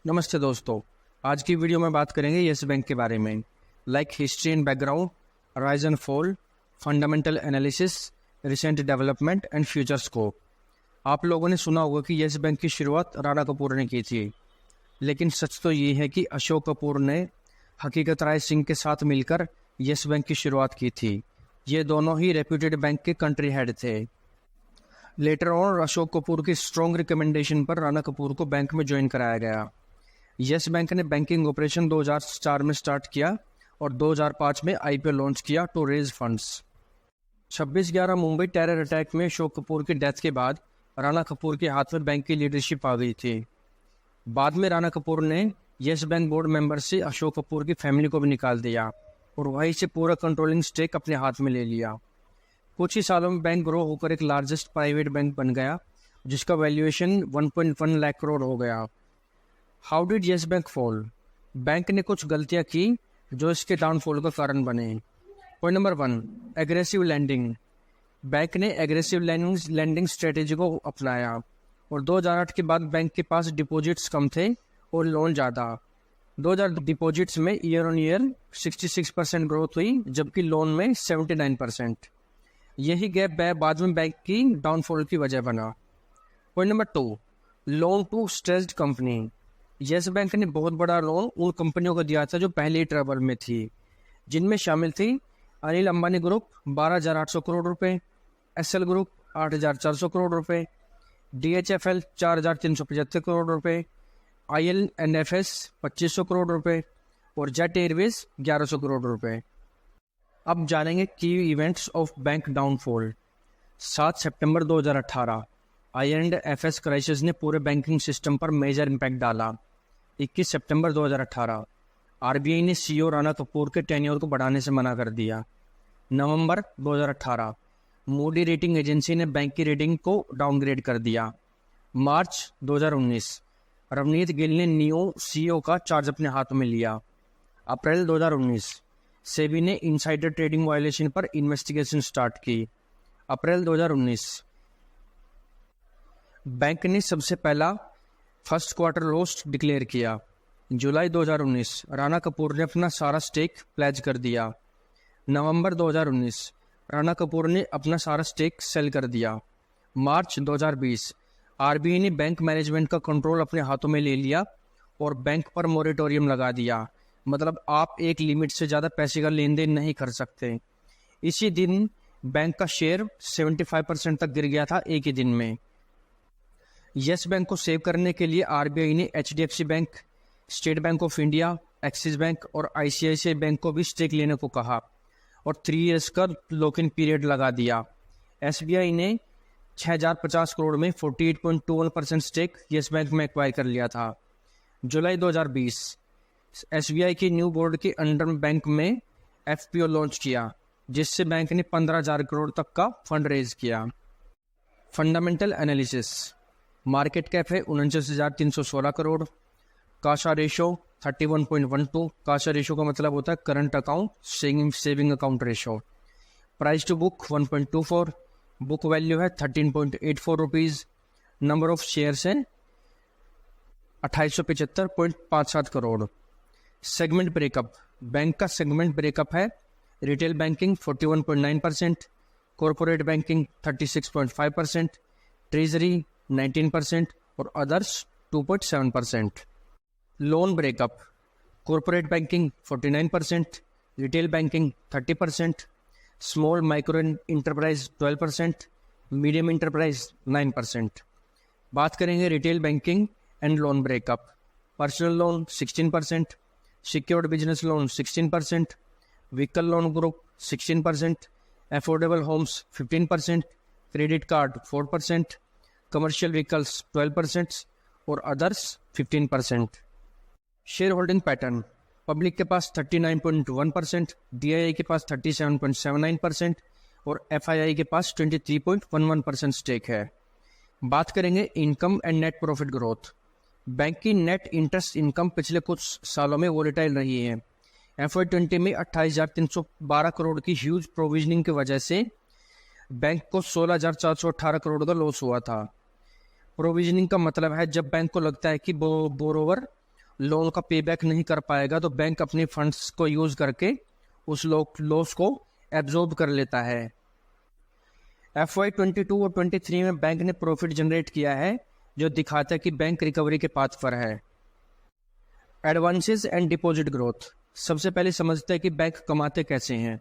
नमस्ते दोस्तों। आज की वीडियो में बात करेंगे येस बैंक के बारे में। Like history and background, rise and fall, fundamental analysis, recent development and future scope. आप लोगों ने सुना होगा कि येस बैंक की शुरुआत राणा कपूर ने की थी, लेकिन सच तो ये है कि अशोक कपूर ने हकीकत राय सिंह के साथ मिलकर येस बैंक की शुरुआत की थी। ये दोनों ही रेप्यूटेड बैंक के कंट्री हेड थे। लेटर ऑन अशोक कपूर की स्ट्रॉन्ग रिकमेंडेशन पर राणा कपूर को बैंक में ज्वाइन कराया गया। येस बैंक ने बैंकिंग ऑपरेशन 2004 में स्टार्ट किया और 2005 में आईपीओ लॉन्च किया to raise funds. 26/11 Mumbai terror attack में अशोक कपूर की डेथ के बाद राणा कपूर के हाथ में बैंक की लीडरशिप आ गई थी। बाद में राणा कपूर ने येस बैंक बोर्ड मेंबर से अशोक कपूर की फैमिली को भी निकाल दिया और वहीं से पूरा कंट्रोलिंग स्टेक अपने हाथ में ले लिया। कुछ ही सालों में बैंक ग्रो होकर एक लार्जेस्ट प्राइवेट बैंक बन गया, जिसका वैल्यूएशन 1.1 लाख करोड़ हो गया। How did yes bank fall? Bank ने कुछ गलतियां की जो इसके डाउनफॉल का कारण बने। Point number 1, aggressive lending. Bank ने एग्रेसिव लैंडिंग स्ट्रेटेजी को अपनाया और 2008 के बाद बैंक के पास डिपॉजिट्स कम थे और लोन ज़्यादा। 2000 डिपॉजिट्स में ईयर ऑन ईयर 66% ग्रोथ हुई, जबकि लोन में 79%। यही गैप बाद में बैंक की डाउनफॉल की वजह बना। Point number 2, loan to stressed company. Yes Bank ने बहुत बड़ा लोन उन कंपनियों को दिया था जो पहले ही ट्रबल में थी, जिनमें शामिल थी अनिल अंबानी ग्रुप 12,800 करोड़ रुपए, एसएल ग्रुप 8,400 करोड़ रुपए, डीएचएफएल 4,375 करोड़ रुपए, आईएलएनएफएस 2,500 करोड़ रुपए और जेट एयरवेज 1,100 करोड़ रुपए। अब जानेंगे की इवेंट्स ऑफ बैंक डाउनफॉल। 7 सितंबर 2018 आईएलएनएफएस क्राइसिस ने पूरे बैंकिंग सिस्टम पर मेजर इम्पैक्ट डाला। 21 सितंबर 2018 आरबीआई ने सीईओ राणा कपूर के टेन्योर को बढ़ाने से मना कर दिया। नवंबर 2018 मूडी रेटिंग एजेंसी ने बैंक की रेटिंग को डाउनग्रेड कर दिया। मार्च 2019 रवनीत गिल ने नियो सीईओ का चार्ज अपने हाथ में लिया। अप्रैल 2019 सेबी ने इनसाइडर ट्रेडिंग वायलेशन पर इन्वेस्टिगेशन स्टार्ट की। अप्रैल 2019 बैंक ने सबसे पहला फर्स्ट क्वार्टर लॉस डिक्लेयर किया। जुलाई 2019 राणा कपूर ने अपना सारा स्टेक प्लेज कर दिया। नवंबर 2019 राणा कपूर ने अपना सारा स्टेक सेल कर दिया। मार्च 2020 आरबीआई ने बैंक मैनेजमेंट का कंट्रोल अपने हाथों में ले लिया और बैंक पर मोरेटोरियम लगा दिया, मतलब आप एक लिमिट से ज़्यादा पैसे का लेन देन नहीं कर सकते। इसी दिन बैंक का शेयर 75% तक गिर गया था एक ही दिन में। येस बैंक को सेव करने के लिए आरबीआई ने HDFC bank, state bank of India, axis bank और आईसीआईसीआई बैंक को भी स्टेक लेने को कहा और 3 इयर्स का लॉक इन पीरियड लगा दिया। एसबीआई ने 6,050 करोड़ में 48.21% स्टेक येस बैंक में एक्वायर कर लिया था। जुलाई 2020 एसबीआई की न्यू बोर्ड के अंडर बैंक में एफपीओ लॉन्च किया, जिससे बैंक ने 15,000 करोड़ तक का फंड रेज किया। Fundamental analysis. मार्केट कैप है 49,316 crore. CASA ratio 31.12। CASA ratio का मतलब होता है current account saving account ratio. Price to book 1.24। Book value है 13.84 रुपीज़। नंबर ऑफ शेयर्स हैं 2875.57 करोड़। Segment breakup. बैंक का सेगमेंट ब्रेकअप है retail banking 41.9%, corporate banking 36.5%, treasury 19% और others 2.7%। Loan breakup. Corporate banking 49%, retail banking 30%, small micro enterprise 12%, medium enterprise 9%। बात करेंगे retail banking and loan breakup. Personal loan 16%, secured business loan 16%, vehicle loan group 16%, affordable homes 15%, credit card 4%, commercial vehicles 12% और others 15%। Share holding pattern. Public के पास 39.1%, DII के पास 37.79% और FII के पास 23.11% stake है। बात करेंगे income and net profit growth. Bank की net interest income पिछले कुछ सालों में वोलेटाइल रही है। FY20 में 28,312 करोड़ की ह्यूज प्रोविजनिंग की वजह से बैंक को 16,418 करोड़ का लॉस हुआ था। प्रोविजनिंग का मतलब है जब बैंक को लगता है कि बोरोवर लोन का पे बैक नहीं कर पाएगा तो बैंक अपने फंड्स को यूज करके उस लॉस को एब्जॉर्ब कर लेता है। FY22 और 23 में बैंक ने प्रॉफिट जनरेट किया है, जो दिखाता है कि बैंक रिकवरी के पाथ पर है। Advances and deposit growth. सबसे पहले समझते हैं कि बैंक कमाते कैसे हैं।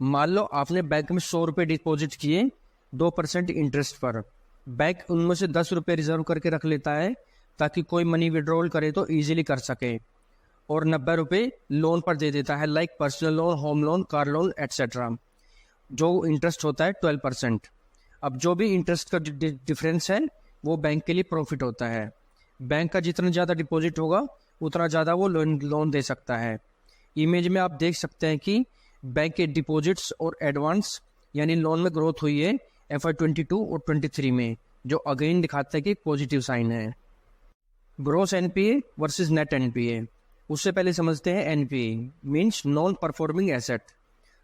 मान लो आपने बैंक में 100 रुपये डिपॉजिट किए 2% इंटरेस्ट पर। बैंक उनमें से 10 रुपये रिजर्व करके रख लेता है ताकि कोई मनी विड्रॉल करे तो इजीली कर सके, और 90 रुपये लोन पर दे देता है, like personal loan, home loan, car loan etcetera, जो इंटरेस्ट होता है 12%। अब जो भी इंटरेस्ट का डिफरेंस है वो बैंक के लिए प्रॉफिट होता है। बैंक का जितना ज़्यादा डिपॉजिट होगा उतना ज़्यादा वो लोन दे सकता है। इमेज में आप देख सकते हैं कि बैंक के डिपॉजिट्स और एडवांस यानी लोन में ग्रोथ हुई है FY22 और 23 में, जो अगेन दिखाता है कि पॉजिटिव साइन है। Gross NPA versus net NPA। उससे पहले समझते हैं NPA means non performing asset.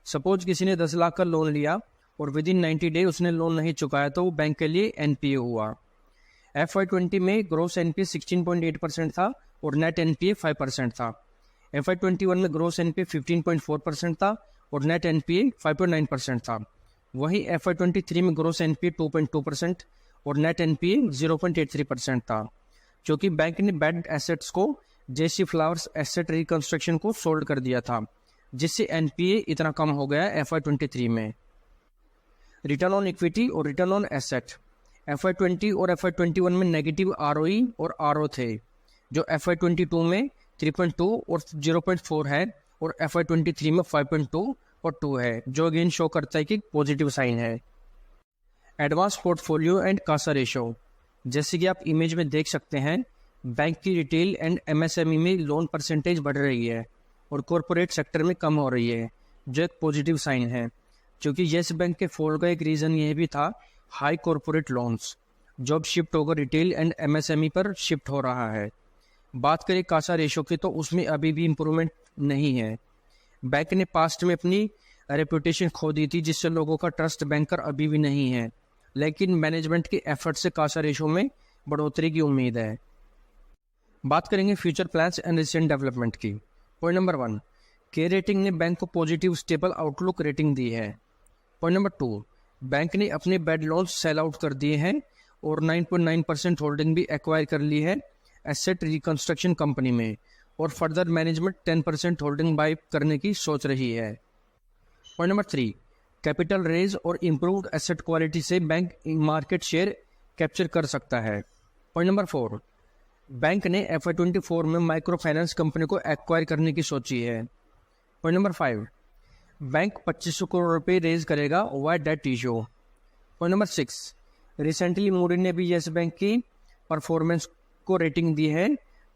Suppose किसी ने 10 लाख का लोन लिया और विद इन 90 डे उसने लोन नहीं चुकाया तो वो बैंक के लिए NPA हुआ। FY20 में ग्रोस NPA 16.8% था और नेट NPA 5% था। FY21 में ग्रोस NPA 15.4% था और नेट NPA 5.9% था। वहीं FY23 में ग्रोस NPA 2.2% और नेट NPA 0.83% था, क्योंकि बैंक ने बैड एसेट्स को JC फ्लावर्स एसेट रिकंस्ट्रक्शन को सोल्ड कर दिया था, जिससे NPA इतना कम हो गया FY23 में। रिटर्न ऑन इक्विटी और रिटर्न ऑन एसेट। FY20 और FY21 में नेगेटिव ROE और RO थे, जो FY22 में 3.2 और 0.4 है और FY23 में 5.2 और 2 है, जो अगेन शो करता है कि पॉजिटिव साइन है। Advance portfolio and Kasa ratio. जैसे कि आप इमेज में देख सकते हैं, बैंक की रिटेल एंड MSME में लोन परसेंटेज बढ़ रही है और कॉरपोरेट सेक्टर में कम हो रही है, जो एक पॉजिटिव साइन है, क्योंकि येस बैंक के फॉल का एक रीज़न ये भी था हाई कॉरपोरेट लोन्स, जो अब शिफ्ट होकर रिटेल एंड MSME पर शिफ्ट हो रहा है। बात करें कासा रेशो की तो उसमें अभी भी इम्प्रूवमेंट नहीं है। बैंक ने पास्ट में अपनी रेपुटेशन खो दी थी, जिससे लोगों का ट्रस्ट बैंक पर अभी भी नहीं है, लेकिन मैनेजमेंट के एफर्ट से कासा रेशो में बढ़ोतरी की उम्मीद है। बात करेंगे future plans and recent development की। पॉइंट नंबर 1, के रेटिंग ने बैंक को पॉजिटिव स्टेबल आउटलुक रेटिंग दी है। पॉइंट नंबर 2, बैंक ने अपने बैड लोन्स सेल आउट कर दिए हैं और 9.9% होल्डिंग भी एक्वायर कर ली है एसेट रिकंस्ट्रक्शन कंपनी में, और फर्दर मैनेजमेंट 10% होल्डिंग बाय करने की सोच रही है। पॉइंट नंबर 3, कैपिटल रेज और इम्प्रूव्ड एसेट क्वालिटी से बैंक मार्केट शेयर कैप्चर कर सकता है। पॉइंट नंबर 4, बैंक ने FY24 में माइक्रो फाइनेंस कंपनी को एक्वायर करने की सोची है। पॉइंट नंबर 5, बैंक 2500 करोड़ रुपए रेज करेगा via debt issue. Point number 6, recently Moody ने भी येस बैंक की परफॉर्मेंस को रेटिंग दी है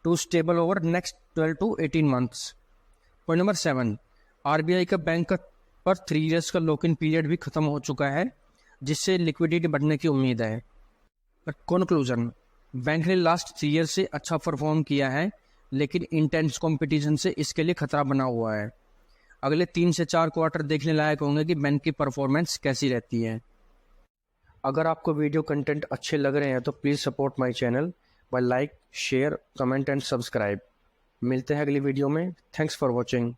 to stable over next 12 to 18 months. Point number 7, RBI का बैंक पर 3 इयर्स का लॉक इन पीरियड भी खत्म हो चुका है, जिससे लिक्विडिटी बढ़ने की उम्मीद है। कंक्लूजन, बैंक ने लास्ट 3 ईयर से अच्छा परफॉर्म किया है, लेकिन इंटेंस कंपटीशन से इसके लिए खतरा बना हुआ है। अगले 3 से 4 क्वार्टर देखने लायक होंगे कि बैंक की परफॉर्मेंस कैसी रहती है। अगर आपको वीडियो कंटेंट अच्छे लग रहे हैं तो please support my channel by like, share, comment and subscribe. मिलते हैं अगली वीडियो में। Thanks for watching.